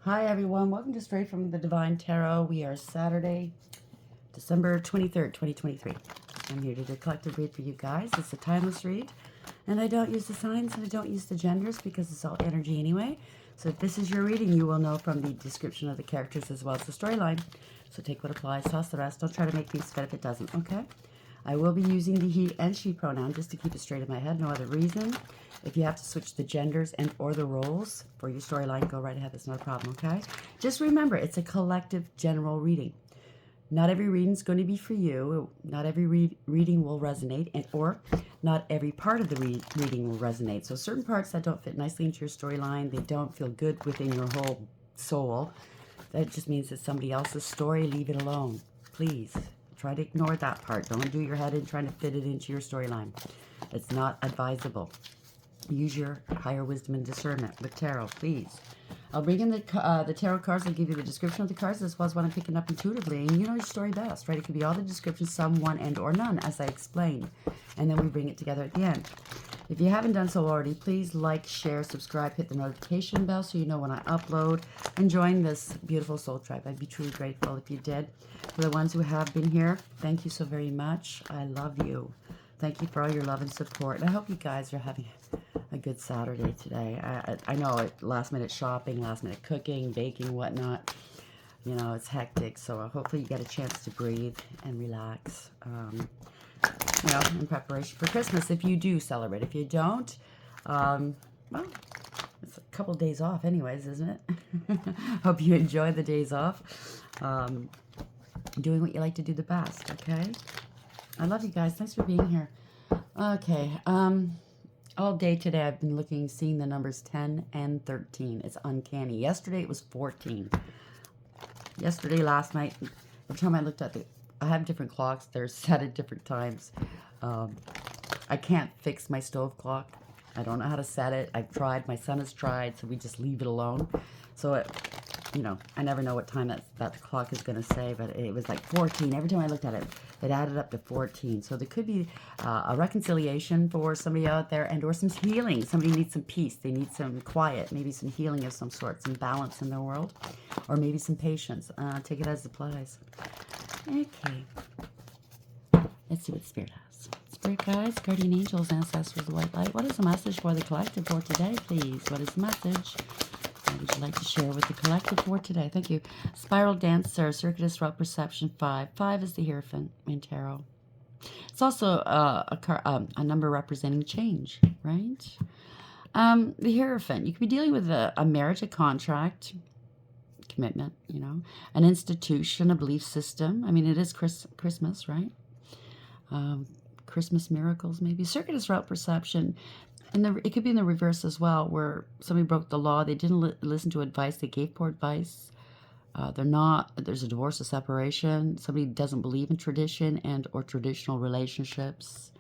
Hi everyone, welcome to Straight from the Divine Tarot. We are Saturday, December 23rd, 2023. I'm here to do a collective read for you guys. It's a timeless read, and I don't use the signs and I don't use the genders because it's all energy anyway. So if this is your reading, you will know from the description of the characters as well as the storyline. So take what applies, toss the rest. Don't try to make things fit if it doesn't, okay? I will be using the he and she pronoun just to keep it straight in my head, no other reason. If you have to switch the genders and or the roles for your storyline, go right ahead. That's not a problem, okay? Just remember, it's a collective general reading. Not every reading is going to be for you. Not every reading will resonate, or not every part of the reading will resonate. So certain parts that don't fit nicely into your storyline, they don't feel good within your whole soul. That just means it's somebody else's story. Leave it alone, please. Try to ignore that part. Don't do your head in trying to fit it into your storyline. It's not advisable. Use your higher wisdom and discernment with tarot, please. I'll bring in the tarot cards. I'll give you the description of the cards as well as what I'm picking up intuitively. And you know your story best, right? It could be all the descriptions, some, one, and or none, as I explained. And then we bring it together at the end. If you haven't done so already, please like, share, subscribe, hit the notification bell so you know when I upload, and join this beautiful soul tribe. I'd be truly grateful if you did. For the ones who have been here, thank you so very much. I love you. Thank you for all your love and support. And I hope you guys are having a good Saturday today. I know last minute shopping, last minute cooking, baking, whatnot. You know, it's hectic. So hopefully you get a chance to breathe and relax. You know, in preparation for Christmas, if you do celebrate. If you don't, well, it's a couple of days off anyways, isn't it? Hope you enjoy the days off. Doing what you like to do the best, okay? I love you guys. Thanks for being here. Okay, all day today I've been seeing the numbers 10 and 13. It's uncanny. Yesterday it was 14. Yesterday, last night, every time I looked at I have different clocks. They're set at different times. I can't fix my stove clock. I don't know how to set it. I've tried. My son has tried, so we just leave it alone. So, you know, I never know what time that clock is going to say, but it was like 14. Every time I looked at it, it added up to 14. So there could be a reconciliation for somebody out there and or some healing. Somebody needs some peace. They need some quiet, maybe some healing of some sort, some balance in their world, or maybe some patience. Take it as it applies. Okay. Let's see what Spirit has. Spirit guides, guardian angels, ancestors, the white light. What is the message for the collective for today, please? What is the message? What would you like to share with the collective for today? Thank you. Spiral Dancer, Circuitous Route Perception 5. 5 is the Hierophant in Tarot. It's also a number representing change, right? The Hierophant. You could be dealing with a marriage, a contract, commitment, you know, an institution, a belief system. I mean, it is Christmas, right? Christmas miracles, maybe. Circuitous route perception. And it could be in the reverse as well, where somebody broke the law. They didn't listen to advice. They gave poor advice. There's a divorce, a separation. Somebody doesn't believe in tradition and or traditional relationships.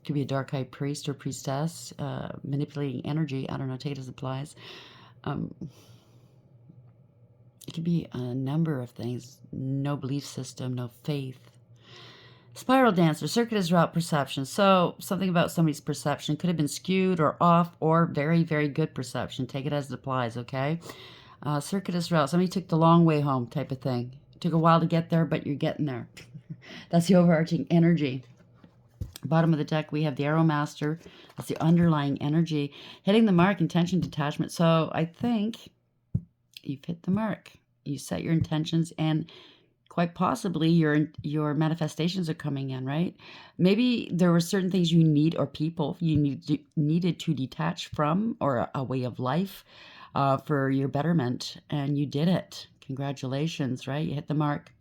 It could be a dark high priest or priestess manipulating energy. I don't know, take it as it applies. It could be a number of things. No belief system, no faith. Spiral Dancer, circuitous route perception. So something about somebody's perception could have been skewed or off or very, very good perception. Take it as it applies, okay? Circuitous route. Somebody took the long way home type of thing. It took a while to get there, but you're getting there. That's the overarching energy. Bottom of the deck, we have the Arrow Master. That's the underlying energy. Hitting the mark, intention, detachment. So I think you've hit the mark. You set your intentions and quite possibly your manifestations are coming in, right? Maybe there were certain things you need or people you needed to detach from or a way of life for your betterment, and you did it. Congratulations, right? You hit the mark.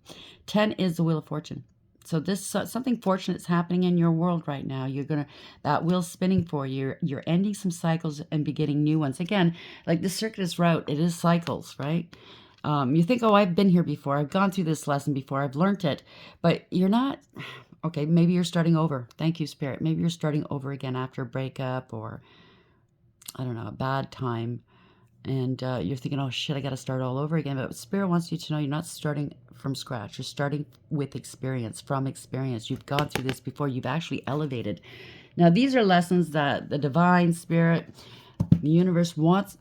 10 is the Wheel of Fortune. So this something fortunate is happening in your world right now. That wheel's spinning for you. You're ending some cycles and beginning new ones. Again, like the circuitous route, it is cycles, right? You think, oh, I've been here before. I've gone through this lesson before. I've learned it. But you're not. Okay, maybe you're starting over. Thank you, Spirit. Maybe you're starting over again after a breakup or, I don't know, a bad time. And you're thinking, oh, shit, I got to start all over again. But Spirit wants you to know you're not starting from scratch. You're starting with experience, from experience. You've gone through this before. You've actually elevated. Now, these are lessons that the Divine Spirit The universe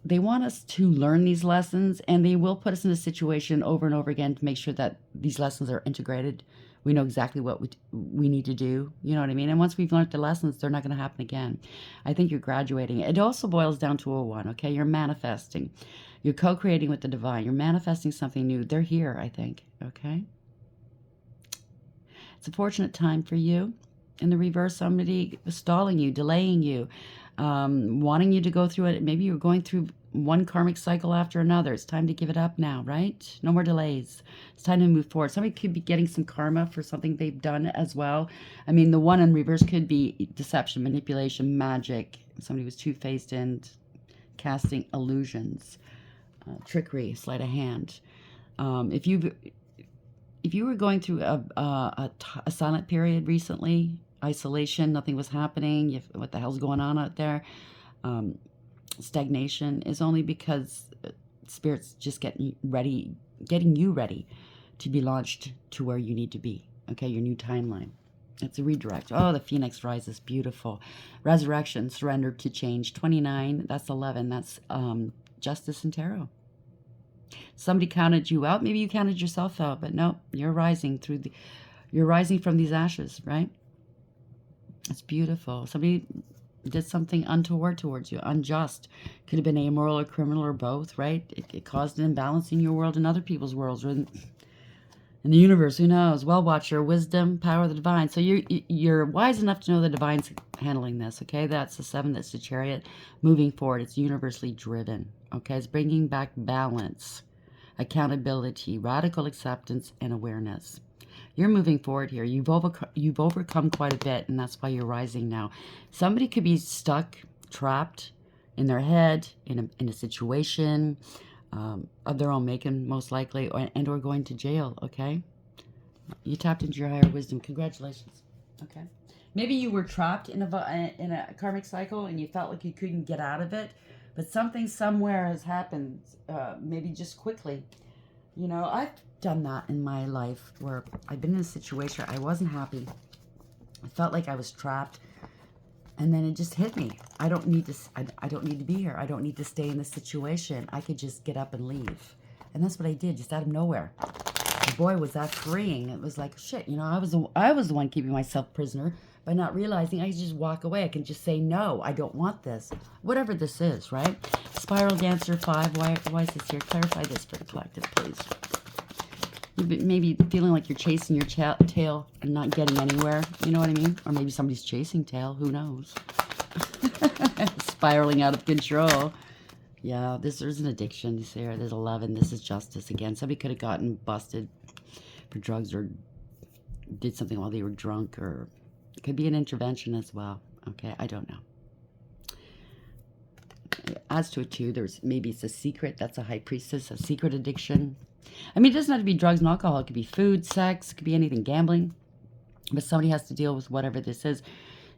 they want us to learn these lessons, and they will put us in a situation over and over again to make sure that these lessons are integrated. We know exactly what we need to do. You know what I mean? And once we've learned the lessons, they're not going to happen again. I think you're graduating. It also boils down to a one, okay? You're manifesting. You're co-creating with the divine. You're manifesting something new. They're here, I think, okay? It's a fortunate time for you. In the reverse, somebody stalling you, delaying you, wanting you to go through it. Maybe you're going through one karmic cycle after another. It's time to give it up now, right? No more delays. It's time to move forward. Somebody could be getting some karma for something they've done as well. I mean, the one in reverse could be deception, manipulation, magic. Somebody was two-faced and casting illusions, trickery, sleight of hand. If you were going through a silent period recently, isolation, nothing was happening, what the hell's going on out there, stagnation, is only because Spirit's just getting you ready to be launched to where you need to be, okay, your new timeline. It's a redirect. Oh, the phoenix rises, beautiful. Resurrection, surrender to change. 29, that's 11, that's justice and tarot. Somebody counted you out. Maybe you counted yourself out, but no, you're rising you're rising from these ashes, right? It's beautiful. Somebody did something untoward towards you, unjust. Could have been amoral or criminal or both, right? It caused an imbalance in your world and other people's worlds, or in the universe. Who knows? Well, watcher, wisdom, power of the divine. So you're wise enough to know the divine's handling this, okay? That's the 7. That's the chariot. Moving forward. It's universally driven, okay? It's bringing back balance, accountability, radical acceptance, and awareness. You're moving forward here. You've overcome quite a bit, and that's why you're rising now. Somebody could be stuck, trapped in their head, in a situation of their own making, most likely, or going to jail, okay? You tapped into your higher wisdom. Congratulations, okay? Maybe you were trapped in a karmic cycle, and you felt like you couldn't get out of it, but something somewhere has happened, maybe just quickly. You know, I've done that in my life where I've been in a situation I wasn't happy. I felt like I was trapped, and then it just hit me. I don't need to. I don't need to be here. I don't need to stay in this situation. I could just get up and leave, and that's what I did, just out of nowhere. Boy, was that freeing! It was like shit. You know, I was the one keeping myself prisoner by not realizing I could just walk away. I can just say no. I don't want this, whatever this is, right? Spiral Dancer 5. Why is this here? Clarify this for the collective, please. Maybe feeling like you're chasing your tail and not getting anywhere. You know what I mean? Or maybe somebody's chasing tail. Who knows? Spiraling out of control. Yeah, there's an addiction. There's 11. This is justice again. Somebody could have gotten busted for drugs or did something while they were drunk, or it could be an intervention as well. Okay, I don't know. As to it too, maybe it's a secret. That's a high priestess, a secret addiction. I mean, it doesn't have to be drugs and alcohol. It could be food, sex, it could be anything, gambling. But somebody has to deal with whatever this is.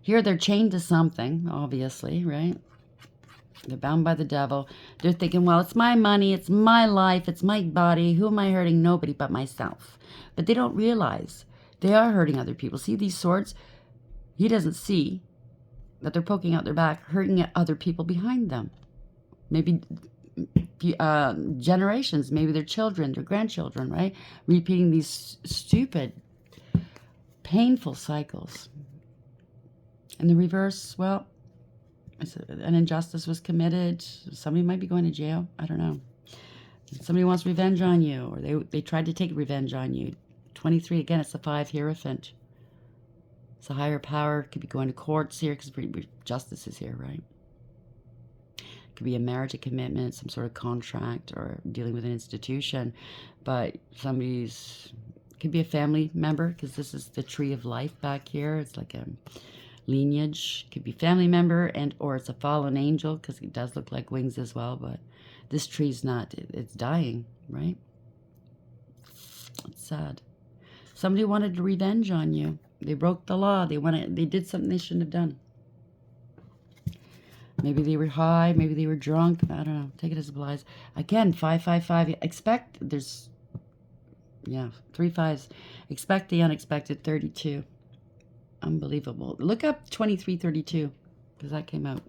Here, they're chained to something, obviously, right? They're bound by the devil. They're thinking, well, it's my money, it's my life, it's my body. Who am I hurting? Nobody but myself. But they don't realize they are hurting other people. See these swords? He doesn't see that they're poking out their back, hurting at other people behind them. Maybe generations, maybe their children, their grandchildren, right? Repeating these stupid, painful cycles. In the reverse, well, an injustice was committed. Somebody might be going to jail. I don't know. Somebody wants revenge on you, or they tried to take revenge on you. 23, again, it's the 5 Hierophant. It's a higher power. Could be going to courts here because justice is here, right? Could be a marriage, a commitment, some sort of contract, or dealing with an institution. But could be a family member, because this is the tree of life back here. It's like a lineage. Could be family member, or it's a fallen angel, because it does look like wings as well. But this tree's not. It's dying, right? It's sad. Somebody wanted revenge on you. They broke the law. They did something they shouldn't have done. Maybe they were high, maybe they were drunk. I don't know. Take it as applies. Again, 555. Expect, 3 5s. Expect the unexpected, 32. Unbelievable. Look up 2332, because that came out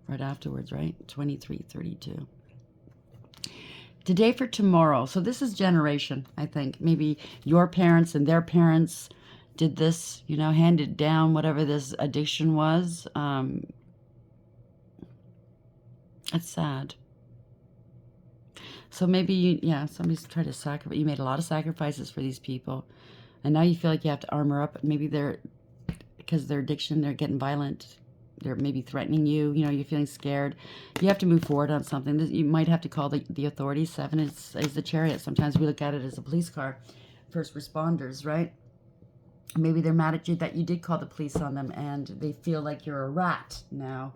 right afterwards, right? 2332. Today for tomorrow. So this is generation, I think. Maybe your parents and their parents did this, you know, handed down whatever this addiction was. It's sad. So maybe, somebody's tried to sacrifice. You made a lot of sacrifices for these people. And now you feel like you have to armor up. Maybe because of their addiction, they're getting violent. They're maybe threatening you. You know, you're feeling scared. You have to move forward on something. You might have to call the authorities. 7 is the Chariot. Sometimes we look at it as a police car. First responders, right? Maybe they're mad at you that you did call the police on them and they feel like you're a rat now.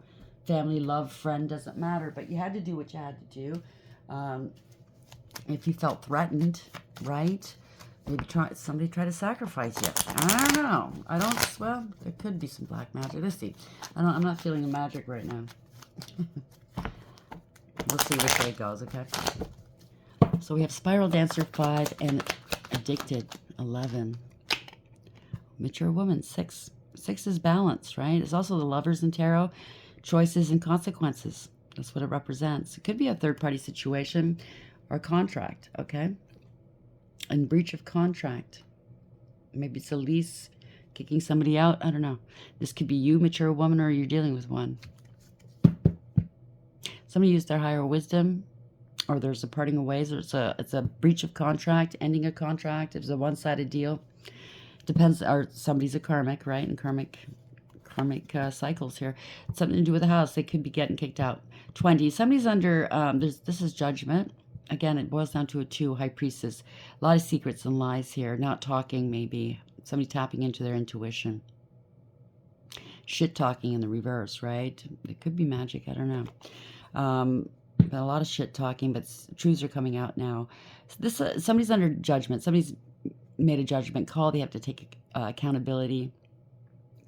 Family, love, friend, doesn't matter. But you had to do what you had to do. If you felt threatened, right? Maybe somebody try to sacrifice you. I don't know. Well, there could be some black magic. Let's see. I'm not feeling the magic right now. We'll see which way it goes, okay? So we have Spiral Dancer 5 and Addicted 11. Mature Woman 6. 6 is balance, right? It's also the Lovers in Tarot. Choices and consequences. That's what it represents. It could be a third-party situation or contract, okay? And breach of contract. Maybe it's a lease, kicking somebody out. I don't know. This could be you, mature woman, or you're dealing with one. Somebody used their higher wisdom, or there's a parting of ways, or it's a breach of contract, ending a contract. It's a one-sided deal. Depends, or somebody's a karmic, right? And karmic cycles here. It's something to do with the house. They could be getting kicked out. 20. Somebody's under, this is judgment. Again, it boils down to a 2, High Priestess. A lot of secrets and lies here. Not talking, maybe. Somebody tapping into their intuition. Shit talking in the reverse, right? It could be magic. I don't know. A lot of shit talking, but truths are coming out now. Somebody's under judgment. Somebody's made a judgment call. They have to take accountability.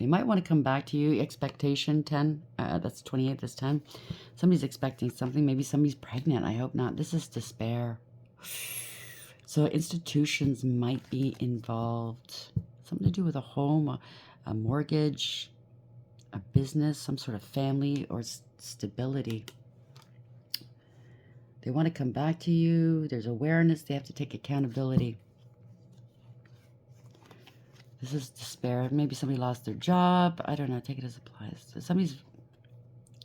They might want to come back to you. Expectation 10. That's 28. That's 10. Somebody's expecting something. Maybe somebody's pregnant. I hope not. This is despair. So institutions might be involved. Something to do with a home, a mortgage, a business, some sort of family or stability. They want to come back to you. There's awareness. They have to take accountability. This is despair. Maybe somebody lost their job. I don't know. Take it as applies.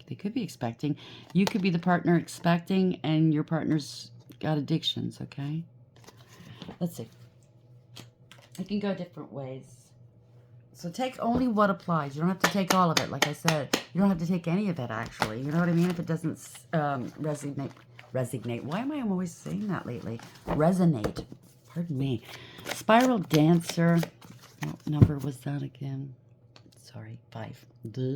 They could be expecting. You could be the partner expecting, and your partner's got addictions, okay? Let's see. It can go different ways. So take only what applies. You don't have to take all of it. Like I said, you don't have to take any of it, actually. You know what I mean? If it doesn't resonate. Why am I always saying that lately? Resonate. Pardon me. Spiral Dancer. What number was that again? Sorry, 5. Duh.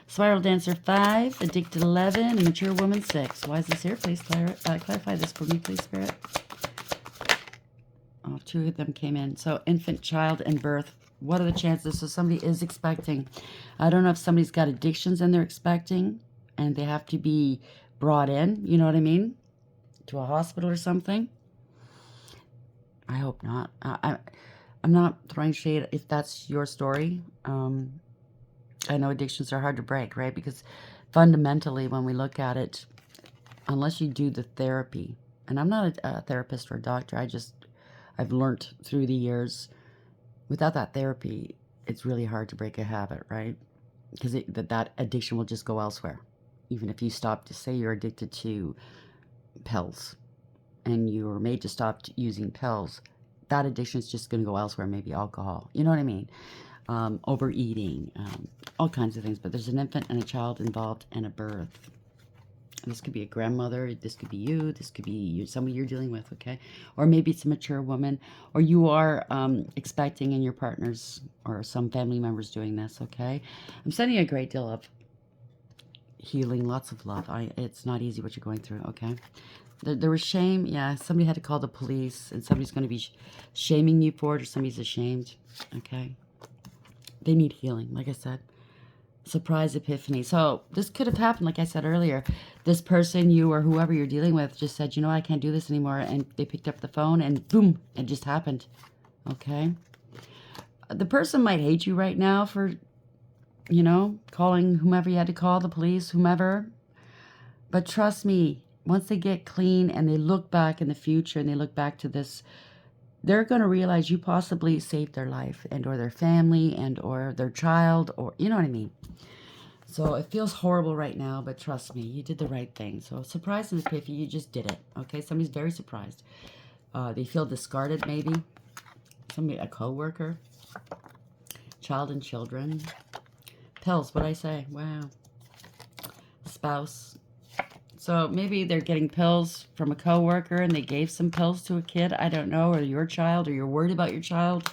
Spiral Dancer 5, Addicted 11, and Mature Woman 6. Why is this here? Please clarify this for me, please, Spirit. Oh, 2 of them came in. So infant, child, and birth. What are the chances? So somebody is expecting. I don't know if somebody's got addictions and they're expecting, and they have to be brought in, you know what I mean, to a hospital or something. I hope not. I'm not throwing shade if that's your story. I know addictions are hard to break, right? Because fundamentally, when we look at it, unless you do the therapy, and I'm not a therapist or a doctor, I've learned through the years, without that therapy, it's really hard to break a habit, right? Because that addiction will just go elsewhere. Even if you stop to say you're addicted to pills and you're made to stop using pills, that addiction is just going to go elsewhere, maybe alcohol. You know what I mean? Overeating, all kinds of things. But there's an infant and a child involved and a birth. This could be a grandmother. This could be you. This could be somebody you're dealing with, okay? Or maybe it's a mature woman. Or you are expecting and your partners or some family members doing this, okay? I'm sending a great deal of healing, lots of love. It's not easy what you're going through, okay? There was shame. Yeah, somebody had to call the police, and somebody's going to be shaming you for it, or somebody's ashamed, okay? They need healing, like I said. Surprise epiphany. So this could have happened, like I said earlier. This person, you or whoever you're dealing with, just said, you know, I can't do this anymore, and they picked up the phone, and boom, it just happened, okay? The person might hate you right now for you know, calling whomever you had to call, the police, whomever. But trust me, once they get clean and they look back in the future and they look back to this, they're going to realize you possibly saved their life and or their family and or their child, or you know what I mean. So it feels horrible right now, but trust me, you did the right thing. So surprise and epiphany, you just did it. Okay, somebody's very surprised. They feel discarded maybe. Somebody, a co-worker. Child and children. Pills, what'd I say? Wow. Spouse. So maybe they're getting pills from a coworker and they gave some pills to a kid, I don't know, or your child, or you're worried about your child.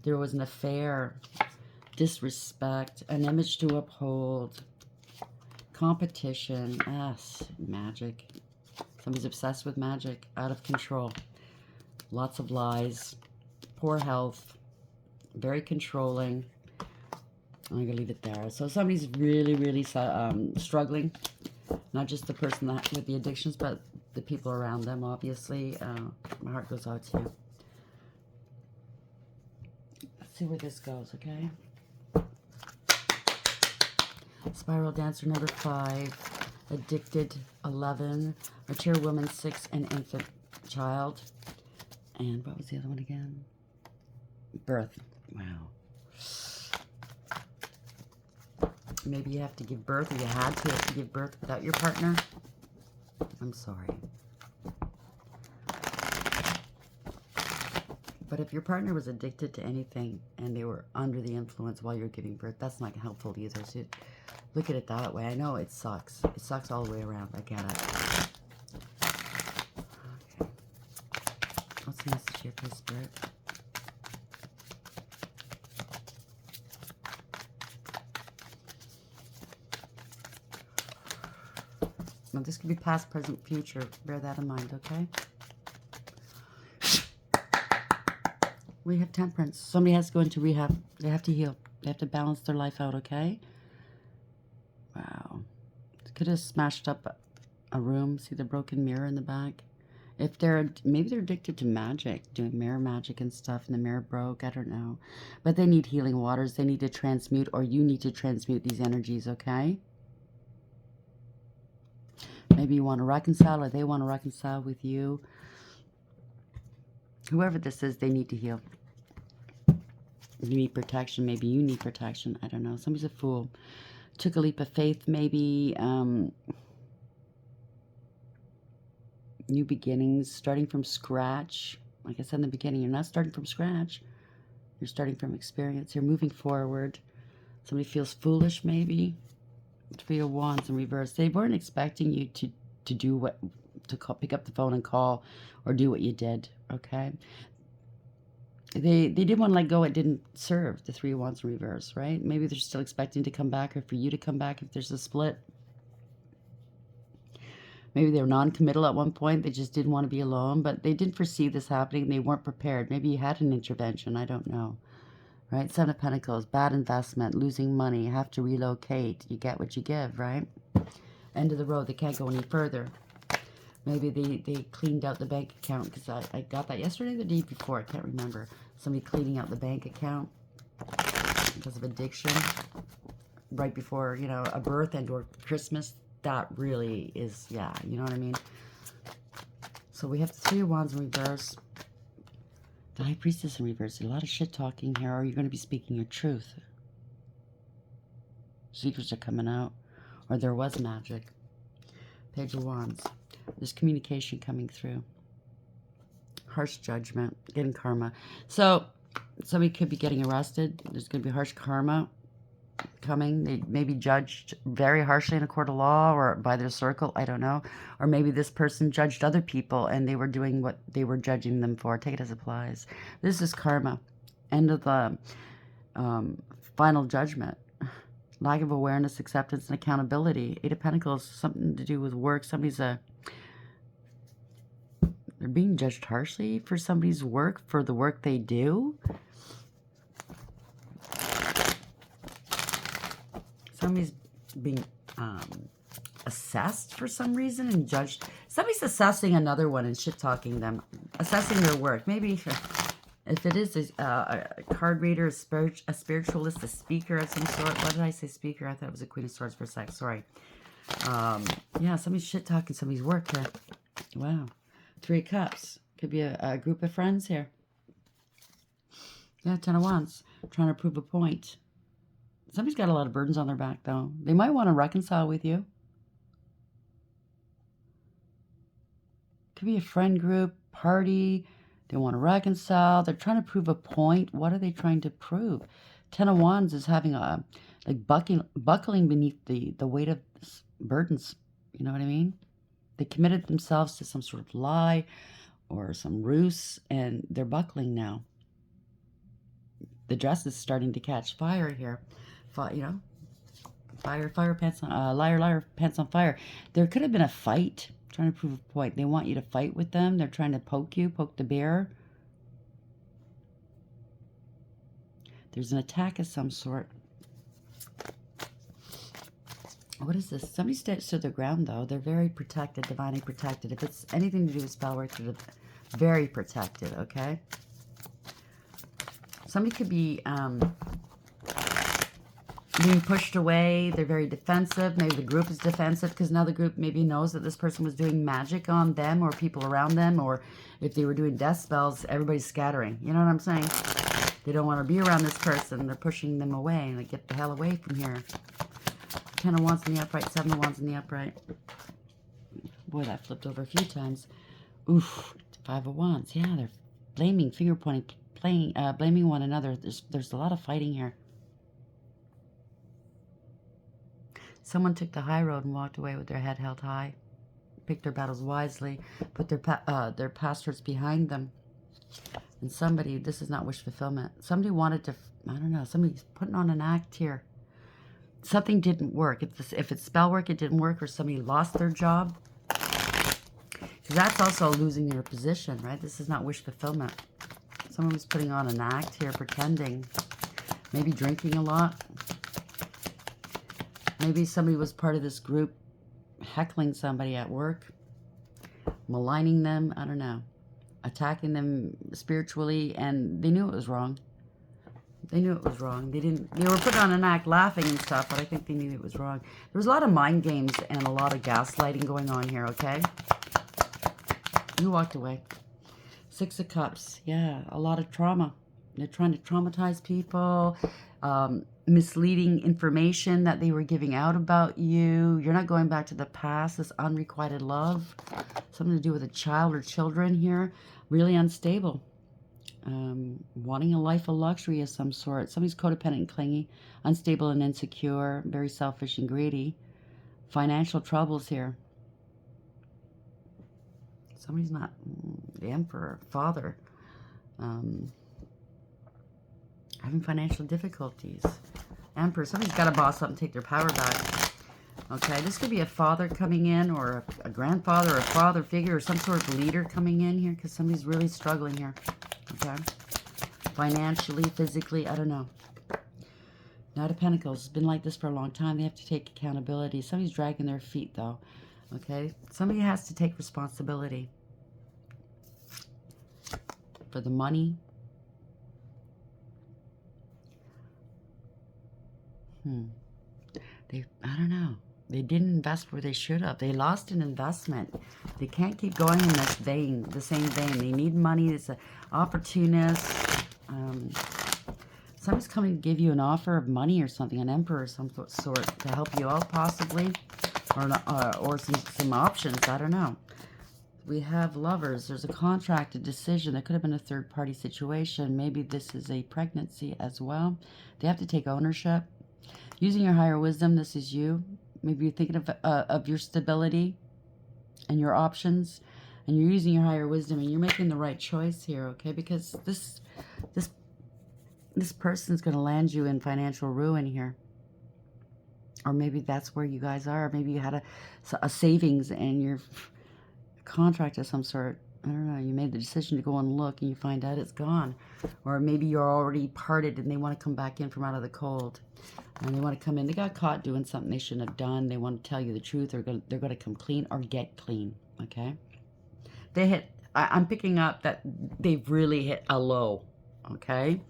There was an affair, disrespect, an image to uphold, competition, magic. Somebody's obsessed with magic, out of control. Lots of lies, poor health, very controlling. I'm going to leave it there. So somebody's really, really struggling. Not just the person that with the addictions, but the people around them, obviously. My heart goes out to you. Let's see where this goes, okay? Spiral dancer number 5. Addicted 11. Mature woman 6. And infant child. And what was the other one again? Birth. Wow. Maybe you have to give birth, or you had to give birth without your partner. I'm sorry. But if your partner was addicted to anything and they were under the influence while you're giving birth, that's not helpful either. So look at it that way. I know it sucks. It sucks all the way around. I get it. Okay. What's the message here for the Spirit? Now, this could be past, present, future. Bear that in mind, okay? We have temperance. Somebody has to go into rehab. They have to heal. They have to balance their life out, okay? Wow. Could have smashed up a room. See the broken mirror in the back? If maybe they're addicted to magic, doing mirror magic and stuff, and the mirror broke. I don't know. But they need healing waters. They need to transmute, or you need to transmute these energies, okay? Maybe you want to reconcile, or they want to reconcile with you. Whoever this is, they need to heal. You need protection. Maybe you need protection. I don't know. Somebody's a fool. Took a leap of faith, maybe. New beginnings, starting from scratch. Like I said in the beginning, you're not starting from scratch. You're starting from experience. You're moving forward. Somebody feels foolish, maybe. 3 of Wands in reverse. They weren't expecting you to do what, pick up the phone and call, or do what you did, okay? They didn't want to let go. It didn't serve, the 3 of Wands in reverse, right? Maybe they're still expecting to come back, or for you to come back if there's a split. Maybe they were non-committal at one point. They just didn't want to be alone, but they didn't foresee this happening. They weren't prepared. Maybe you had an intervention. I don't know. Right? 7 of Pentacles, bad investment, losing money, have to relocate. You get what you give, right? End of the road. They can't go any further. Maybe they cleaned out the bank account, because I got that yesterday or the day before. I can't remember. Somebody cleaning out the bank account because of addiction. Right before, you know, a birth and or Christmas. That really is, yeah, you know what I mean? So we have the 3 of Wands in reverse. The High Priestess in reverse. A lot of shit talking here, or you're going to be speaking your truth. Secrets are coming out. Or there was magic. Page of Wands. There's communication coming through. Harsh judgment. Getting karma. So somebody could be getting arrested. There's going to be harsh karma coming. They may be judged very harshly in a court of law or by their circle. I don't know. Or maybe this person judged other people and they were doing what they were judging them for. Take it as it applies. This is karma. End of the final judgment. Lack of awareness, acceptance, and accountability. 8 of Pentacles, something to do with work. They're being judged harshly for somebody's work, for the work they do. Somebody's being assessed for some reason and judged. Somebody's assessing another one and shit-talking them. Assessing their work. Maybe If it is a card reader, a spiritualist, a speaker of some sort. Why did I say speaker? I thought it was a Queen of Swords for a sec. Sorry. Yeah, somebody's shit-talking somebody's work here. Wow. 3 of Cups. Could be a group of friends here. Yeah, 10 of Wands. Trying to prove a point. Somebody's got a lot of burdens on their back, though. They might want to reconcile with you. Could be a friend group, party. They want to reconcile. They're trying to prove a point. What are they trying to prove? 10 of Wands is having a, like, buckling beneath the weight of burdens. You know what I mean? They committed themselves to some sort of lie or some ruse, and they're buckling now. The dress is starting to catch fire here. You know, fire, pants on, liar, pants on fire. There could have been a fight, trying to prove a point. They want you to fight with them. They're trying to poke the bear. There's an attack of some sort. What is this? Somebody stood their ground, though. They're very protected, divinely protected. If it's anything to do with spell work, they're very protected, okay? Somebody could be being pushed away. They're very defensive. Maybe the group is defensive because now the group maybe knows that this person was doing magic on them or people around them, or if they were doing death spells, everybody's scattering. You know what I'm saying? They don't want to be around this person. They're pushing them away. Like, get the hell away from here. 10 of Wands in the upright, 7 of Wands in the upright. Boy, that flipped over a few times. Oof, 5 of Wands. Yeah, they're blaming, finger pointing, blaming one another. There's a lot of fighting here. Someone took the high road and walked away with their head held high. Picked their battles wisely. Put their past hurts behind them. And somebody, this is not wish fulfillment. Somebody wanted to, I don't know, somebody's putting on an act here. Something didn't work. If it's spell work, it didn't work, or somebody lost their job. Because that's also losing your position, right? This is not wish fulfillment. Someone was putting on an act here, pretending. Maybe drinking a lot. Maybe somebody was part of this group heckling somebody at work. Maligning them, I don't know. Attacking them spiritually, and they knew it was wrong. They knew it was wrong. They were putting on an act laughing and stuff, but I think they knew it was wrong. There was a lot of mind games and a lot of gaslighting going on here, okay? You walked away. 6 of Cups. Yeah, a lot of trauma. They're trying to traumatize people. Misleading information that they were giving out about you. You're not going back to the past. This unrequited love. Something to do with a child or children here. Really unstable. Wanting a life of luxury of some sort. Somebody's codependent and clingy, unstable and insecure, very selfish and greedy. Financial troubles here. Somebody's not the Emperor, father. Having financial difficulties. Emperor, somebody's got to boss up and take their power back. Okay, this could be a father coming in, or a grandfather, or a father figure, or some sort of leader coming in here, because somebody's really struggling here. Okay, financially, physically, I don't know. Knight of Pentacles. It's been like this for a long time. They have to take accountability. Somebody's dragging their feet, though. Okay, somebody has to take responsibility for the money. I don't know. They didn't invest where they should have. They lost an investment. They can't keep going in this vein, the same vein. They need money. It's an opportunist. Somebody's coming to give you an offer of money or something, an emperor of some sort to help you out possibly, or some options. I don't know. We have lovers. There's a contract, a decision. There could have been a third-party situation. Maybe this is a pregnancy as well. They have to take ownership. Using your higher wisdom, this is you. Maybe you're thinking of your stability and your options, and you're using your higher wisdom, and you're making the right choice here, okay? Because this person's going to land you in financial ruin here. Or maybe that's where you guys are. Maybe you had a savings and your contract of some sort. I don't know. You made the decision to go and look, and you find out it's gone. Or maybe you're already parted, and they want to come back in from out of the cold. And they want to come in. They got caught doing something they shouldn't have done. They want to tell you the truth. They're going to come clean or get clean. Okay? I'm picking up that they've really hit a low. okay?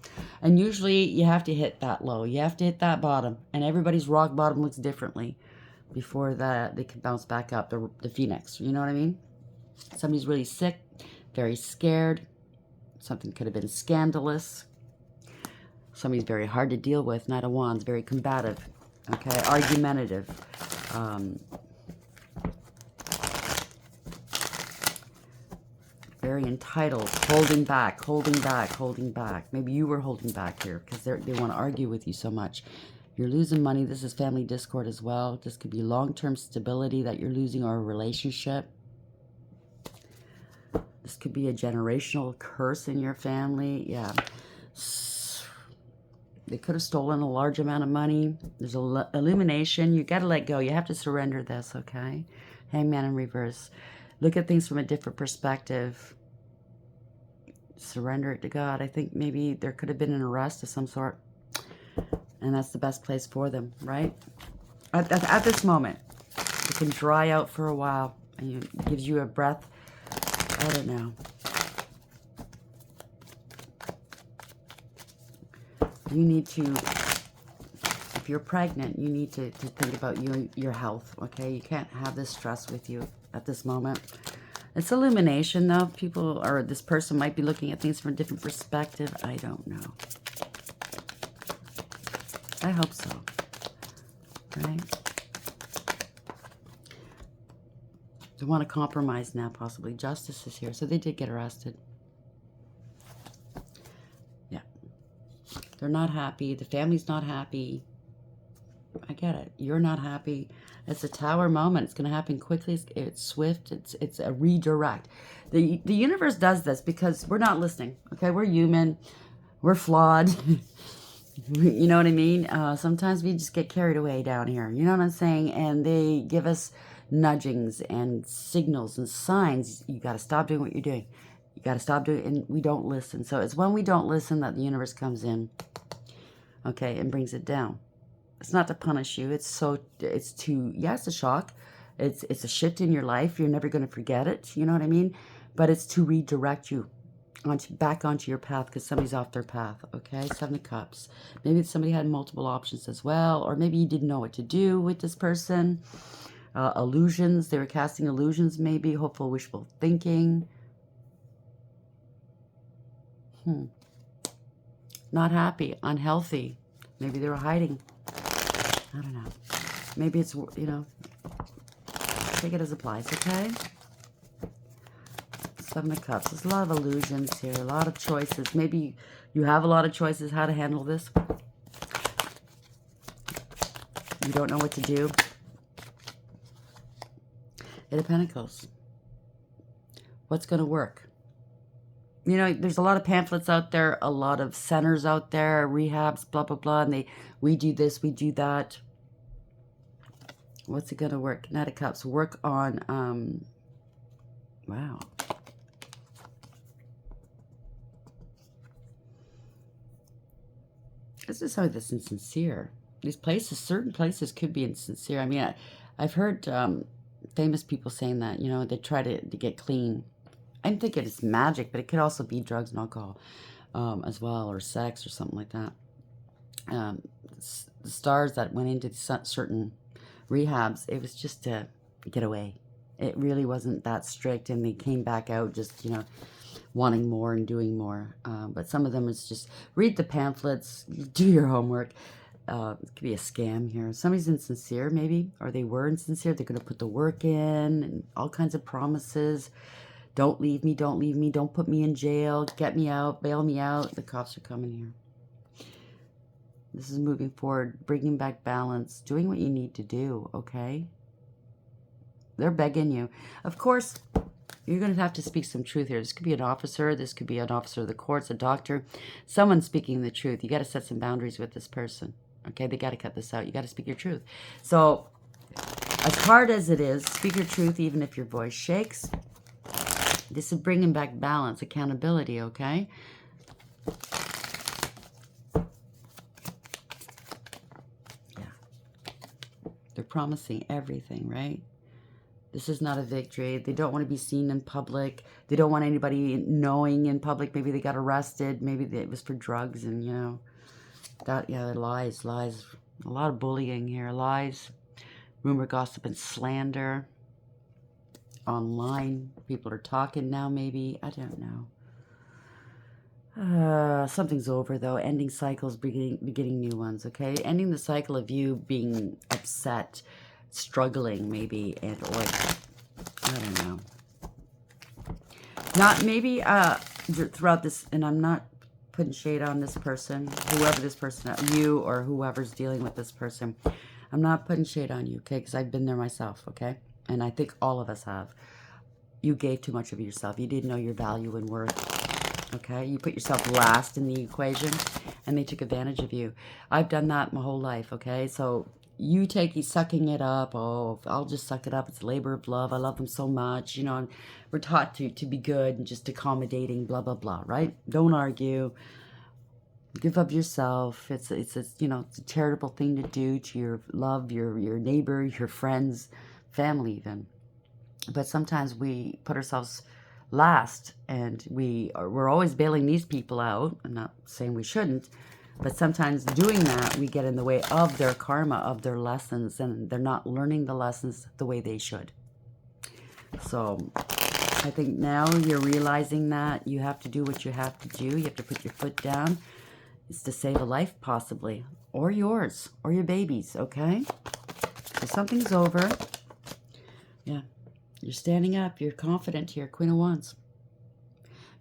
And usually you have to hit that low. You have to hit that bottom. And everybody's rock bottom looks differently before that they can bounce back up, the phoenix. You know what I mean? Somebody's really sick, very scared. Something could have been scandalous. Somebody's very hard to deal with. Knight of Wands, very combative, okay? Argumentative. Very entitled, holding back, holding back, holding back. Maybe you were holding back here because they want to argue with you so much. You're losing money. This is family discord as well. This could be long-term stability that you're losing, or a relationship. This could be a generational curse in your family. Yeah. They could have stolen a large amount of money. There's illumination. You got to let go. You have to surrender this, okay? Hangman in reverse. Look at things from a different perspective. Surrender it to God. I think maybe there could have been an arrest of some sort. And that's the best place for them, right? At this moment. It can dry out for a while. And it gives you a breath. I don't know. You need to, if you're pregnant, you need to think about your health, okay? You can't have this stress with you at this moment. It's illumination, though. People, or this person might be looking at things from a different perspective. I don't know. I hope so, right? They want to compromise now, possibly. Justice is here, so they did get arrested. Yeah. They're not happy. The family's not happy. I get it. You're not happy. It's a tower moment. It's going to happen quickly. It's swift. It's a redirect. The universe does this because we're not listening. Okay, we're human. We're flawed. You know what I mean? Sometimes we just get carried away down here. You know what I'm saying? And they give us nudgings and signals and signs. You got to stop doing what you're doing. You got to stop doing it, and we don't listen. So it's when we don't listen that the universe comes in, okay, and brings it down. It's not to punish you. It's to, yeah, it's a shock. It's a shift in your life. You're never going to forget it. You know what I mean? But it's to redirect you back onto your path because somebody's off their path, okay? Seven of Cups. Maybe somebody had multiple options as well, or maybe you didn't know what to do with this person. Illusions. They were casting illusions, maybe. Hopeful, wishful thinking. Not happy. Unhealthy. Maybe they were hiding. I don't know. Maybe it's, you know, take it as applies, okay? Seven of Cups. There's a lot of illusions here, a lot of choices. Maybe you have a lot of choices how to handle this. You don't know what to do. Eight of Pentacles. What's going to work? You know, there's a lot of pamphlets out there, a lot of centers out there, rehabs, blah, blah, blah, and we do this, we do that. What's it going to work? Knight of Cups. Work on, wow. This is something that's insincere. These places, certain places could be insincere. I mean, I've heard famous people saying that, you know, they try to get clean. I'm thinking it's magic, but it could also be drugs and alcohol as well, or sex or something like that. The stars that went into certain rehabs, it was just to get away. It really wasn't that strict, and they came back out just, you know, wanting more and doing more. But some of them is just read the pamphlets, do your homework. It could be a scam here. Somebody's insincere, maybe, or they were insincere. They're going to put the work in and all kinds of promises. Don't leave me, don't leave me, don't put me in jail, get me out, bail me out. The cops are coming here. This is moving forward, bringing back balance, doing what you need to do, okay? They're begging you. Of course, you're going to have to speak some truth here. This could be an officer. This could be an officer of the courts, a doctor. Someone speaking the truth. You got to set some boundaries with this person, okay? They got to cut this out. You got to speak your truth. So, as hard as it is, speak your truth even if your voice shakes. This is bringing back balance, accountability, okay? Yeah. They're promising everything, right? This is not a victory. They don't want to be seen in public. They don't want anybody knowing in public. Maybe they got arrested. Maybe it was for drugs and, you know, that, yeah, lies. A lot of bullying here. Lies, rumor, gossip, and slander. Online. People are talking now, maybe. I don't know. Something's over, though. Ending cycles, beginning new ones, okay? Ending the cycle of you being upset, struggling, maybe, and or I don't know. Not maybe throughout this, and I'm not putting shade on this person, whoever this person, you or whoever's dealing with this person. I'm not putting shade on you, okay? Because I've been there myself, okay? And I think all of us have. You gave too much of yourself. You didn't know your value and worth, okay? You put yourself last in the equation, and they took advantage of you. I've done that my whole life, okay? So you sucking it up. Oh, I'll just suck it up. It's a labor of love. I love them so much. You know, and we're taught to be good and just accommodating, blah, blah, blah, right? Don't argue. Give up yourself. It's you know, it's a charitable thing to do to your love, your neighbor, your friends, family even. But sometimes we put ourselves last, and we're always bailing these people out. I'm not saying we shouldn't, but sometimes doing that, we get in the way of their karma, of their lessons, and they're not learning the lessons the way they should. So I think now you're realizing that you have to do what you have to do. You have to put your foot down. It's to save a life, possibly, or yours, or your baby's, okay? So something's over. Yeah. You're standing up. You're confident here, Queen of Wands.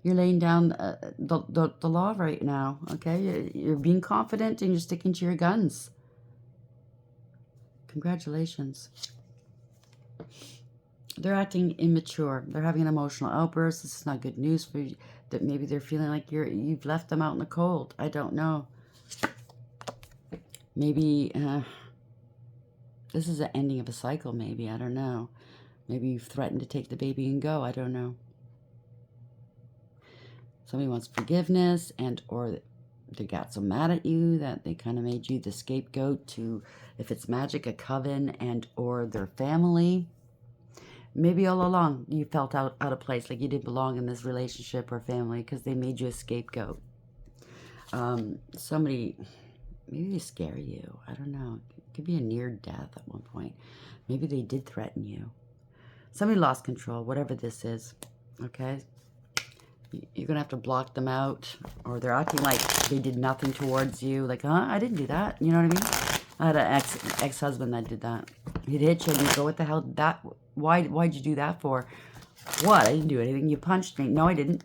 You're laying down the law right now, okay? You're being confident and you're sticking to your guns. Congratulations. They're acting immature. They're having an emotional outburst. This is not good news for you. That maybe they're feeling like you've left them out in the cold. I don't know. Maybe this is the ending of a cycle, maybe. I don't know. Maybe you've threatened to take the baby and go. I don't know. Somebody wants forgiveness, and or they got so mad at you that they kind of made you the scapegoat to, if it's magic, a coven and or their family. Maybe all along you felt out of place, like you didn't belong in this relationship or family because they made you a scapegoat. Somebody, maybe they scare you. I don't know. It could be a near death at one point. Maybe they did threaten you. Somebody lost control, whatever this is, okay? You're going to have to block them out, or they're acting like they did nothing towards you. Like, I didn't do that. You know what I mean? I had an ex-husband that did that. He'd hit you and you'd go, what the hell? Why'd you do that for? What? I didn't do anything. You punched me. No, I didn't.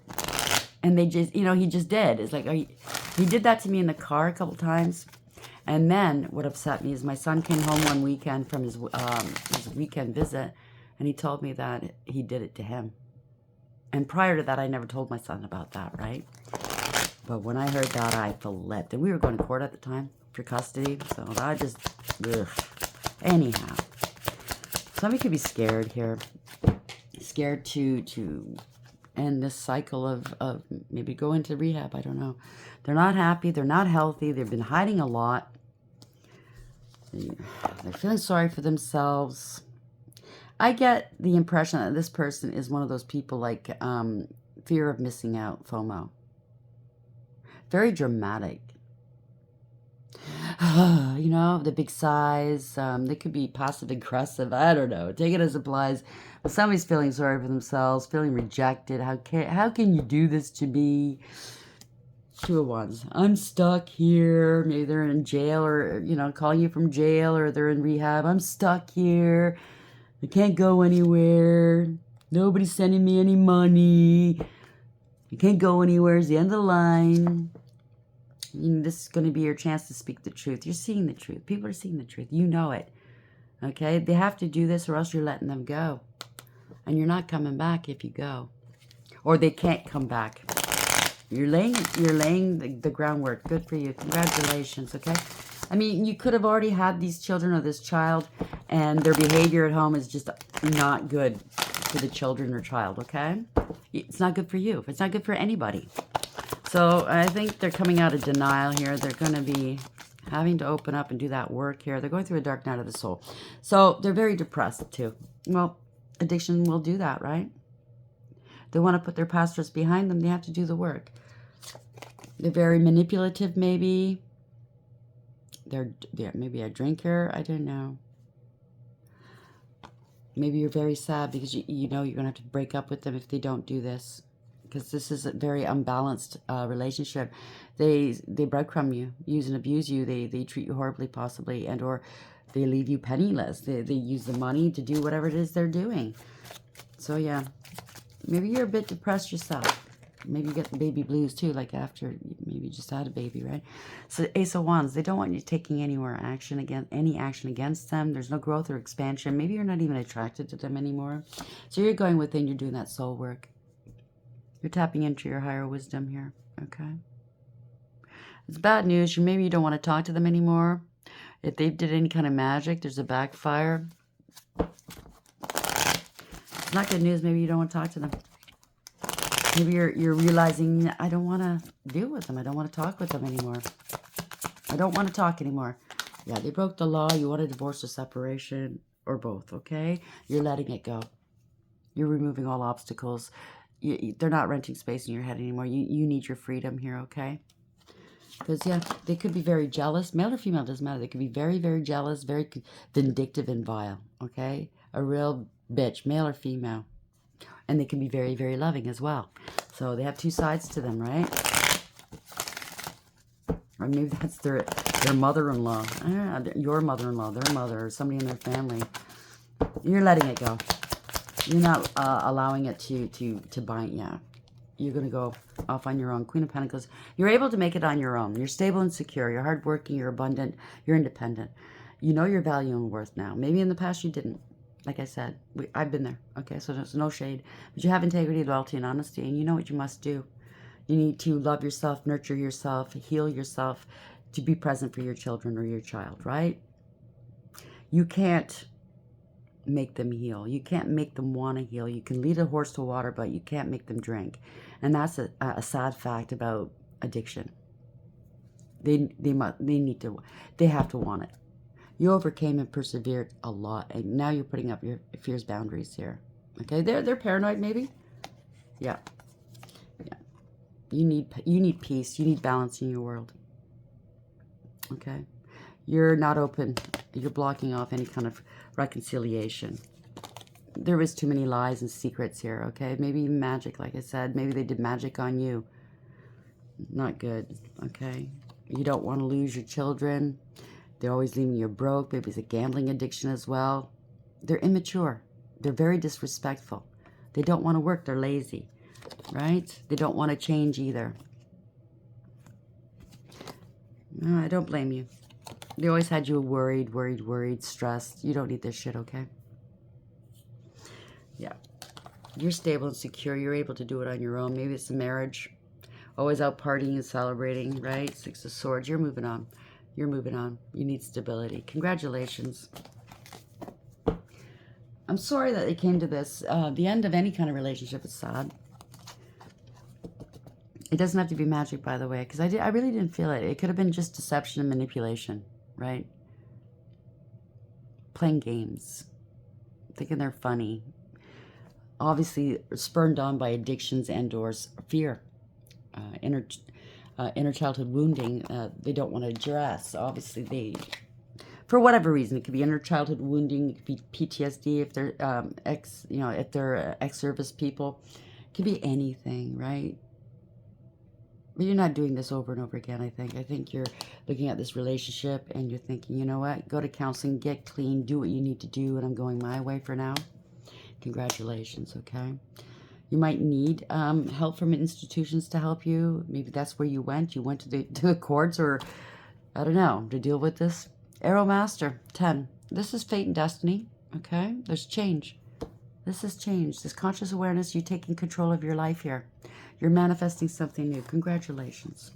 And they just, you know, he just did. It's like, he did that to me in the car a couple times. And then what upset me is my son came home one weekend from his weekend visit, and he told me that he did it to him. And prior to that, I never told my son about that, right? But when I heard that, I flipped. And we were going to court at the time for custody, so I just, ugh. Anyhow. Somebody could be scared here. Scared to end this cycle of maybe go into rehab. I don't know. They're not happy. They're not healthy. They've been hiding a lot. They're feeling sorry for themselves. I get the impression that this person is one of those people like fear of missing out, FOMO. Very dramatic. You know, the big sighs. They could be passive aggressive. I don't know. Take it as it applies. But somebody's feeling sorry for themselves, feeling rejected. How can you do this to me? Two of Wands. I'm stuck here. Maybe they're in jail, or, you know, calling you from jail, or they're in rehab. I'm stuck here. I can't go anywhere. Nobody's sending me any money. I can't go anywhere. It's the end of the line. This is going to be your chance to speak the truth. You're seeing the truth. People are seeing the truth. You know it. Okay? They have to do this, or else you're letting them go. And you're not coming back if you go. Or they can't come back. You're laying the groundwork. Good for you. Congratulations, okay? I mean, you could have already had these children or this child, and their behavior at home is just not good for the children or child, okay? It's not good for you. It's not good for anybody. So I think they're coming out of denial here. They're going to be having to open up and do that work here. They're going through a dark night of the soul. So they're very depressed too. Well, Addiction will do that, right? They want to put their past traumas behind them. They have to do the work. They're very manipulative, maybe. They're maybe a drinker. I don't know. Maybe you're very sad because you know you're going to have to break up with them if they don't do this. Because this is a very unbalanced relationship. They breadcrumb you, use and abuse you. They treat you horribly, possibly, and or they leave you penniless. They use the money to do whatever it is they're doing. So yeah, maybe you're a bit depressed yourself. Maybe you get the baby blues too, like after maybe you just had a baby, right? So Ace of Wands, they don't want you taking any action against them. There's no growth or expansion. Maybe you're not even attracted to them anymore. So you're going within, you're doing that soul work. You're tapping into your higher wisdom here, okay? It's bad news. Maybe you don't want to talk to them anymore. If they did any kind of magic, there's a backfire. It's not good news. Maybe you don't want to talk to them. Maybe you're realizing, I don't want to deal with them. I don't want to talk with them anymore. I don't want to talk anymore. Yeah, they broke the law. You want a divorce or separation or both, okay? You're letting it go. You're removing all obstacles. They're not renting space in your head anymore. You need your freedom here, okay? Because, yeah, they could be very jealous. Male or female, doesn't matter. They could be very, very jealous, very vindictive and vile, okay? A real bitch, male or female. And they can be very, very loving as well. So they have two sides to them, right? Or maybe that's their mother-in-law. Your mother-in-law, their mother, or somebody in their family. You're letting it go. You're not allowing it to bind you. You're going to go off on your own. Queen of Pentacles. You're able to make it on your own. You're stable and secure. You're hardworking. You're abundant. You're independent. You know your value and worth now. Maybe in the past you didn't. Like I said, I've been there. Okay, so there's no shade. But you have integrity, loyalty, and honesty. And you know what you must do. You need to love yourself, nurture yourself, heal yourself, to be present for your children or your child, right? You can't make them heal. You can't make them want to heal. You can lead a horse to water, but you can't make them drink. And that's a sad fact about addiction. They have to want it. You overcame and persevered a lot, and now you're putting up your fierce boundaries here. Okay, they're paranoid, maybe. Yeah. You need peace. You need balance in your world. Okay, you're not open. You're blocking off any kind of reconciliation. There is too many lies and secrets here. Okay, maybe even magic, like I said. Maybe they did magic on you. Not good. Okay, you don't want to lose your children. They're always leaving you broke. Maybe it's a gambling addiction as well. They're immature. They're very disrespectful. They don't want to work. They're lazy, right? They don't want to change either. No, I don't blame you. They always had you worried, stressed. You don't need this shit, okay? Yeah. You're stable and secure. You're able to do it on your own. Maybe it's a marriage. Always out partying and celebrating, right? Six of Swords. You're moving on. You're moving on. You need stability. Congratulations. I'm sorry that it came to this. The end of any kind of relationship is sad. It doesn't have to be magic, by the way, because I really didn't feel it. It could have been just deception and manipulation, right? Playing games. Thinking they're funny. Obviously, spurned on by addictions and or fear. Inner childhood wounding, they don't want to address. Obviously, for whatever reason, it could be inner childhood wounding, it could be PTSD if they're if they're ex-service people. It could be anything, right? But you're not doing this over and over again, I think. I think you're looking at this relationship and you're thinking, you know what? Go to counseling, get clean, do what you need to do, and I'm going my way for now. Congratulations, okay? You might need help from institutions to help you. Maybe that's where you went. You went to the courts, or I don't know, to deal with this. Arrow Master, 10. This is fate and destiny, okay? There's change. This is change. This conscious awareness, you taking control of your life here. You're manifesting something new. Congratulations.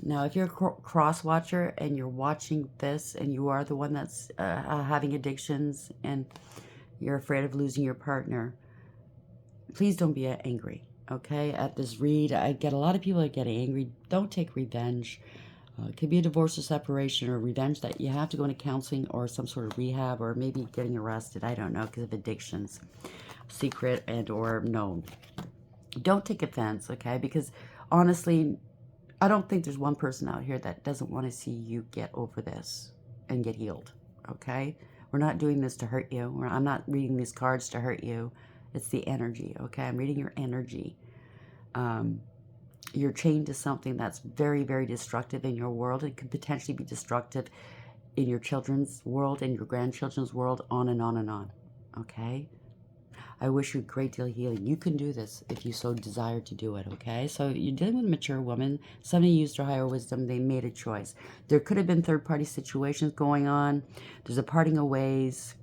Now, if you're a cross watcher and you're watching this and you are the one that's having addictions and you're afraid of losing your partner, please don't be angry, okay? At this read, I get a lot of people that get angry. Don't take revenge. It could be a divorce or separation or revenge that you have to go into counseling or some sort of rehab or maybe getting arrested. I don't know, because of addictions. Secret and or known. Don't take offense, okay? Because honestly, I don't think there's one person out here that doesn't want to see you get over this and get healed, okay? We're not doing this to hurt you. I'm not reading these cards to hurt you. It's the energy, okay? I'm reading your energy. You're chained to something that's very, very destructive in your world. It could potentially be destructive in your children's world and your grandchildren's world, on and on and on, okay? I wish you a great deal of healing. You can do this if you so desire to do it, okay? So you're dealing with a mature woman. Somebody used their higher wisdom. They made a choice. There could have been third-party situations going on. There's a parting of ways.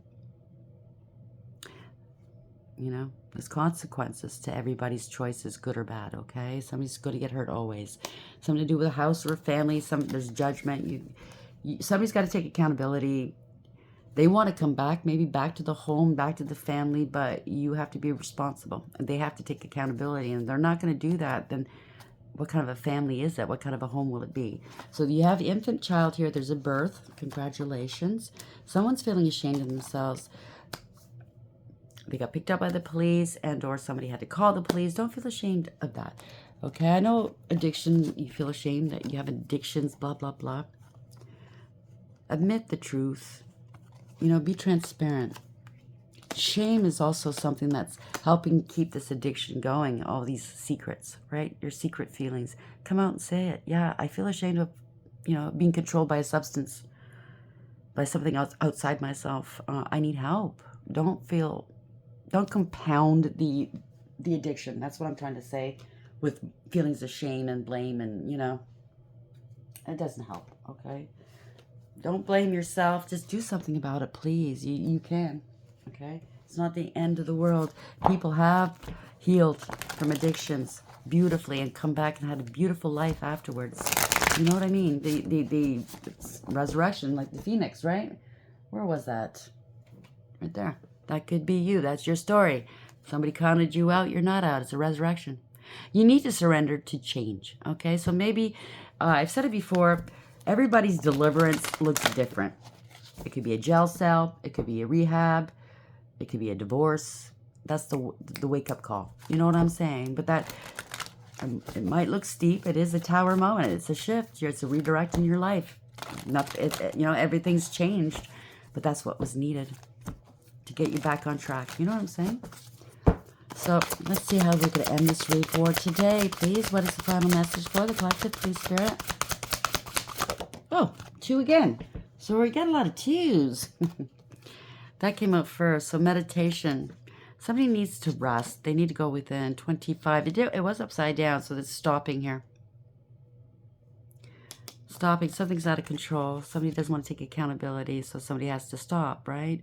You know, there's consequences to everybody's choices, good or bad, okay? Somebody's going to get hurt always. Something to do with a house or a family. There's judgment. Somebody's got to take accountability. They want to come back, maybe back to the home, back to the family, but you have to be responsible. And they have to take accountability. And if they're not going to do that, then what kind of a family is that? What kind of a home will it be? So you have the infant child here. There's a birth. Congratulations. Someone's feeling ashamed of themselves. They got picked up by the police and or somebody had to call the police. Don't feel ashamed of that. Okay, I know addiction, you feel ashamed that you have addictions, blah, blah, blah. Admit the truth. You know, be transparent. Shame is also something that's helping keep this addiction going, all these secrets, right? Your secret feelings. Come out and say it. Yeah, I feel ashamed of, you know, being controlled by a substance, by something else outside myself. I need help. Don't compound the addiction. That's what I'm trying to say with feelings of shame and blame and, you know, it doesn't help, okay? Don't blame yourself. Just do something about it, please. You can, okay? It's not the end of the world. People have healed from addictions beautifully and come back and had a beautiful life afterwards. You know what I mean? The resurrection, like the phoenix, right? Where was that? Right there. That could be you. That's your story. Somebody counted you out. You're not out. It's a resurrection. You need to surrender to change. Okay? So maybe, I've said it before, everybody's deliverance looks different. It could be a jail cell. It could be a rehab. It could be a divorce. That's the wake-up call. You know what I'm saying? But that, it might look steep. It is a tower moment. It's a shift. It's a redirect in your life. You know, everything's changed. But that's what was needed to get you back on track. You know what I'm saying? So let's see how we're going to end this read for today, please. What is the final message for the collective, please, Spirit? Oh, 2 again. So we got a lot of 2s. That came up first. So meditation. Somebody needs to rest. They need to go within 25. It was upside down, so it's stopping here. Stopping. Something's out of control. Somebody doesn't want to take accountability, so somebody has to stop, right?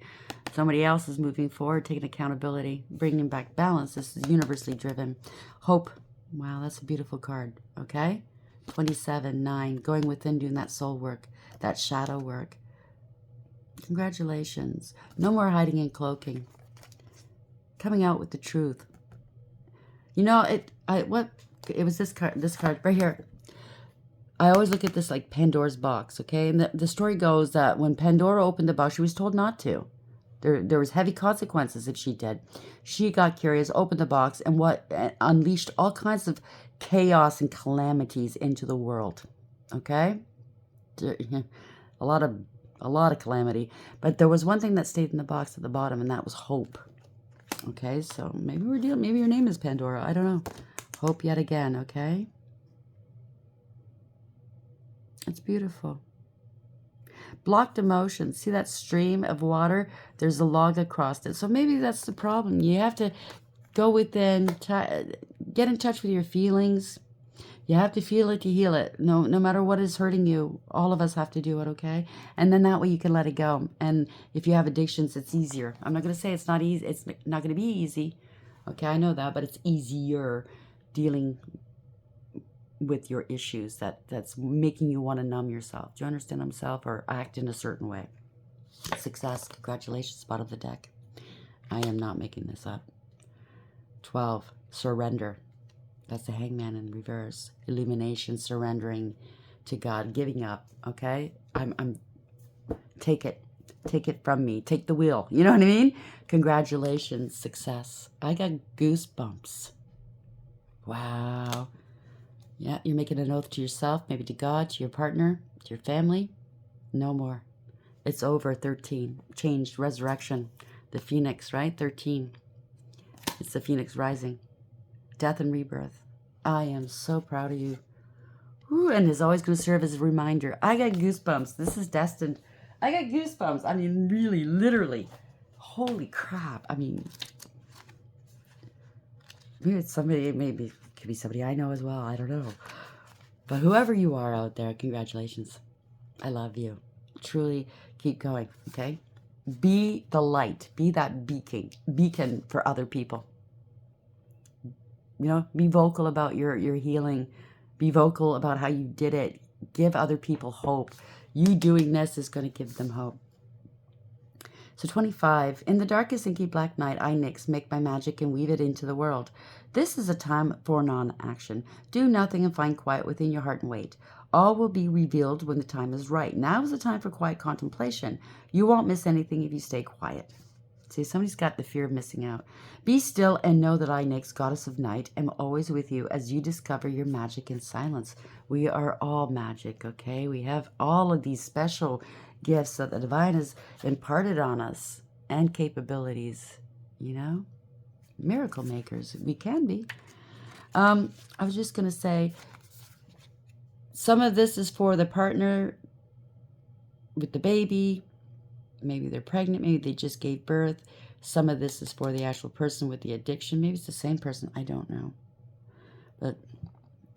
Somebody else is moving forward, taking accountability, bringing back balance. This is universally driven. Hope. Wow, that's a beautiful card, okay? 27, 9, going within, doing that soul work, that shadow work. Congratulations. No more hiding and cloaking. Coming out with the truth. You know, it was this card right here. I always look at this like Pandora's box, okay? And the story goes that when Pandora opened the box, she was told not to. There was heavy consequences if she did. She got curious, opened the box, and unleashed all kinds of chaos and calamities into the world. Okay? A lot of calamity. But there was one thing that stayed in the box at the bottom, and that was hope. Okay, so maybe maybe your name is Pandora. I don't know. Hope yet again, okay? It's beautiful. Blocked emotions. See that stream of water? There's a log across it. So maybe that's the problem. You have to go within, get in touch with your feelings. You have to feel it to heal it. No matter what is hurting you, all of us have to do it, okay? And then that way you can let it go. And if you have addictions, it's easier. I'm not going to say it's not easy. It's not going to be easy. Okay, I know that, but it's easier dealing with your issues that's making you want to numb yourself. Do you understand yourself or act in a certain way? Success. Congratulations, bottom of the deck. I am not making this up. 12. Surrender. That's the Hangman in reverse. Illumination, surrendering to God, giving up, okay? Take it. Take it from me. Take the wheel. You know what I mean? Congratulations, success. I got goosebumps. Wow. Yeah, you're making an oath to yourself, maybe to God, to your partner, to your family. No more. It's over. 13. Changed. Resurrection. The phoenix, right? 13. It's the phoenix rising. Death and rebirth. I am so proud of you. Ooh, and is always going to serve as a reminder. I got goosebumps. This is destined. I got goosebumps. I mean, really, literally. Holy crap. I mean, maybe it's somebody, maybe it could be somebody I know as well. I don't know. But whoever you are out there, congratulations. I love you. Truly keep going, okay? Be the light. Be that beacon for other people. You know, be vocal about your healing. Be vocal about how you did it. Give other people hope. You doing this is going to give them hope. So 25, in the darkest inky black night, I, Nyx, make my magic and weave it into the world. This is a time for non-action. Do nothing and find quiet within your heart and wait. All will be revealed when the time is right. Now is the time for quiet contemplation. You won't miss anything if you stay quiet. See, somebody's got the fear of missing out. Be still and know that I, Nyx, goddess of night, am always with you as you discover your magic in silence. We are all magic, okay? We have all of these special gifts that the divine has imparted on us and capabilities, you know? Miracle makers. We can be. I was just going to say, some of this is for the partner with the baby. Maybe they're pregnant. Maybe they just gave birth. Some of this is for the actual person with the addiction. Maybe it's the same person. I don't know. But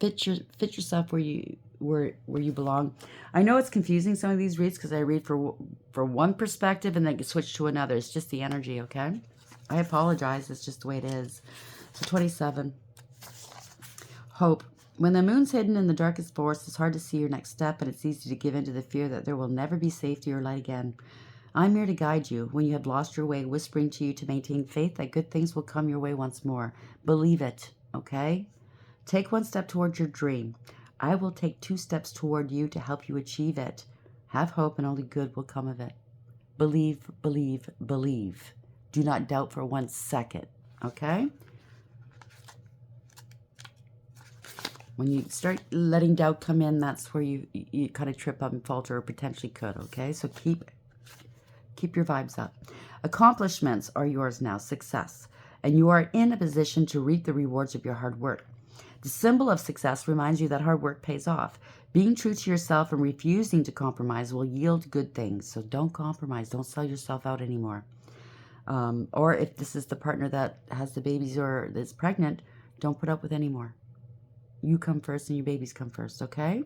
fit yourself where you belong. I know it's confusing, some of these reads, because I read for one perspective and then switch to another. It's just the energy, okay? I apologize. It's just the way it is. So 27. Hope. When the moon's hidden in the darkest forest, it's hard to see your next step, and it's easy to give in to the fear that there will never be safety or light again. I'm here to guide you when you have lost your way, whispering to you to maintain faith that good things will come your way once more. Believe it, okay? Take one step toward your dream. I will take 2 steps toward you to help you achieve it. Have hope and only good will come of it. Believe, believe, believe. Do not doubt for 1 second, okay? When you start letting doubt come in, that's where you kind of trip up and falter, or potentially could, okay? So keep your vibes up. Accomplishments are yours now, success. And you are in a position to reap the rewards of your hard work. The symbol of success reminds you that hard work pays off. Being true to yourself and refusing to compromise will yield good things. So don't compromise. Don't sell yourself out anymore. Or if this is the partner that has the babies or that's pregnant, don't put up with any more. You come first and your babies come first, okay?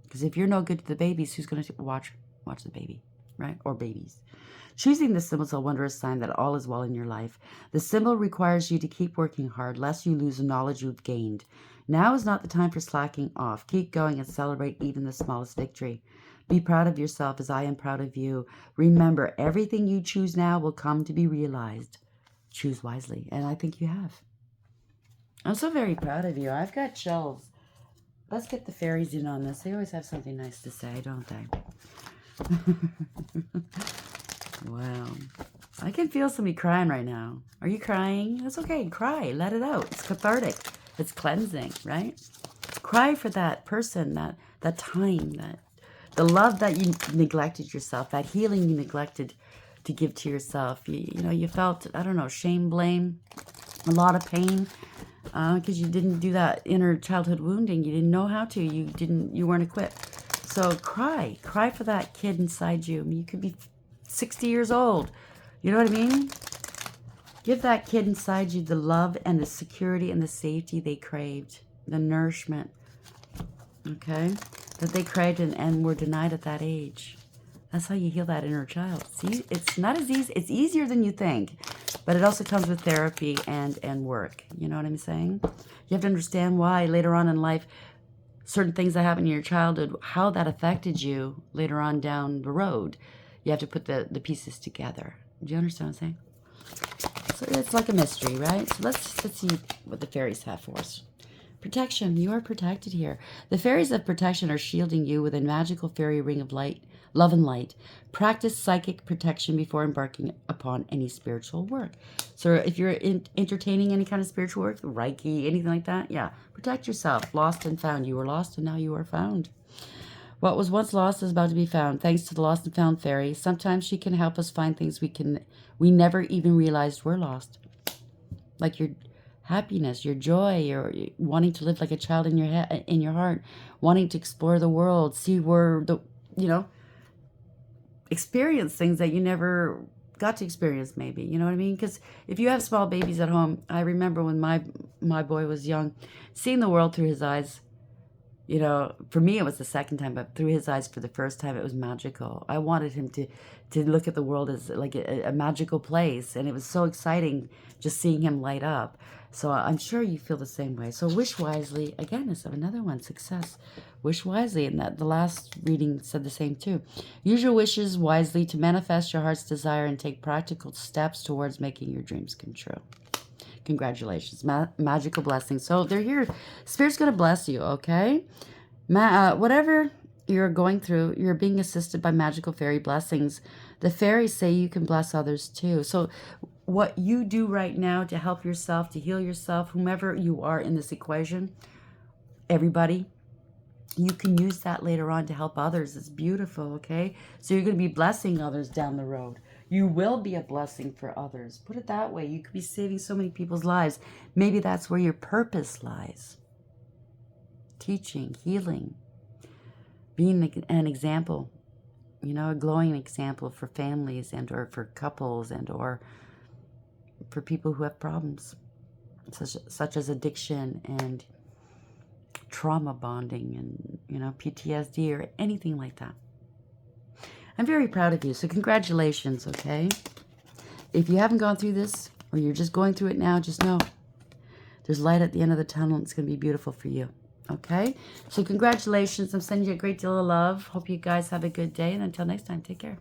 Because if you're no good to the babies, who's going to watch the baby, right? Or babies. Choosing this symbol is a wondrous sign that all is well in your life. The symbol requires you to keep working hard, lest you lose the knowledge you've gained. Now is not the time for slacking off. Keep going and celebrate even the smallest victory. Be proud of yourself as I am proud of you. Remember, everything you choose now will come to be realized. Choose wisely, and I think you have. I'm so very proud of you. I've got chills. Let's get the fairies in on this. They always have something nice to say, don't they? Wow. I can feel somebody crying right now. Are you crying? That's okay. Cry. Let it out. It's cathartic. It's cleansing, right? Cry for that person, that time, the love that you neglected yourself, that healing you neglected to give to yourself. You felt, I don't know, shame, blame, a lot of pain. Because you didn't do that inner childhood wounding. You didn't know how to. You weren't equipped. So cry for that kid inside you. I mean, you could be 60 years old. You know what I mean? Give that kid inside you the love and the security and the safety they craved, the nourishment, okay, that they craved and were denied at that age. That's how you heal that inner child. See, it's not as easy. It's easier than you think. But it also comes with therapy and work. You know what I'm saying? You have to understand why later on in life, certain things that happened in your childhood, how that affected you later on down the road. You have to put the pieces together. Do you understand what I'm saying? So it's like a mystery, right? So let's see what the fairies have for us. Protection. You are protected here. The fairies of protection are shielding you with a magical fairy ring of light, love and light. Practice psychic protection before embarking upon any spiritual work. So if you're entertaining any kind of spiritual work, Reiki, anything like that, yeah, protect yourself. Lost and found. You were lost and now you are found. What was once lost is about to be found, thanks to the lost and found fairy. Sometimes she can help us find things we never even realized were lost. Like your happiness, your joy, your wanting to live like a child in your heart, wanting to explore the world, see where experience things that you never got to experience, maybe. You know what I mean? Because if you have small babies at home, I remember when my boy was young, seeing the world through his eyes. For me, it was the second time, but through his eyes for the first time, it was magical. I wanted him to look at the world as like a magical place, and it was so exciting just seeing him light up. So I'm sure you feel the same way. So wish wisely. Again, it's another one, success. Wish wisely, and that the last reading said the same too. Use your wishes wisely to manifest your heart's desire and take practical steps towards making your dreams come true. Congratulations. Magical blessings. So they're here. Spirit's going to bless you, okay? Whatever you're going through, you're being assisted by magical fairy blessings. The fairies say you can bless others too. So what you do right now to help yourself, to heal yourself, whomever you are in this equation, everybody, you can use that later on to help others. It's beautiful, okay? So you're going to be blessing others down the road. You will be a blessing for others. Put it that way. You could be saving so many people's lives. Maybe that's where your purpose lies. Teaching, healing, being an example, a glowing example for families and or for couples and or for people who have problems, such as addiction and trauma bonding and, PTSD or anything like that. I'm very proud of you, so congratulations, okay? If you haven't gone through this, or you're just going through it now, just know there's light at the end of the tunnel, and it's going to be beautiful for you, okay? So congratulations. I'm sending you a great deal of love. Hope you guys have a good day, and until next time, take care.